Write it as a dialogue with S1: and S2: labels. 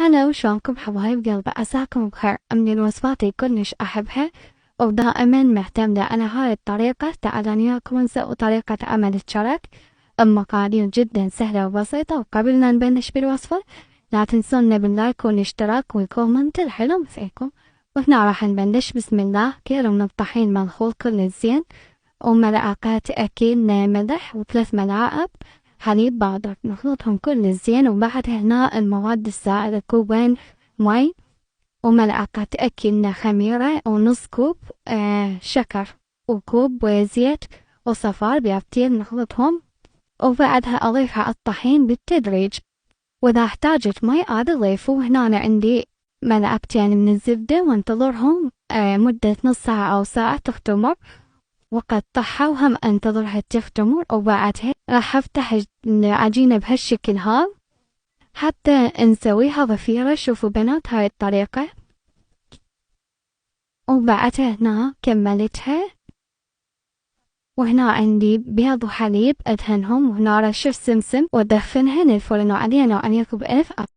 S1: هلا وشلونكم حبايب قلبي، عساكم بخير. من الوصفات اللي كلش أحبها ودائما معتمدة على هاي الطريقة. تعالوا وياكم نسوي طريقة عمل الشرك بمقادير جدا سهلة وبسيطة. وقبل لا نبلش بالوصفة لا تنسونا باللايك والاشتراك والكومنت الحلو مثلكم. وهنا راح نبلش. بسم الله. كيلو من الطحين منخول كل زين، وملعقات أكل ملح، وثلاث ملاعق حليب بودر. نخلطهم كل زين. وبعد هنا المواد السائلة كوبين مي، وملعقة أكل خميرة، ونص كوب شكر، وكوب زيت وصفار بيفتيل. نخلطهم وبعدها أضيفها الطحين بالتدريج، وإذا احتاجت مي عاد أضيف. وهنا أنا عندي ملعقتين من الزبدة، وانتظرهم مدة نص ساعة أو ساعة تختمر، وقطعها وهم انتظرها تختمر. وبعدها راح افتح العجينة بهالشكل هذا حتى نسويها ضفيرة. شوفوا بنات هاي الطريقة. وبعدها هنا كملتها، وهنا عندي بيض وحليب أدهنهم، وهنا رشة سمسم وأدخنهن الفرن. وعلينا وعليكم بألف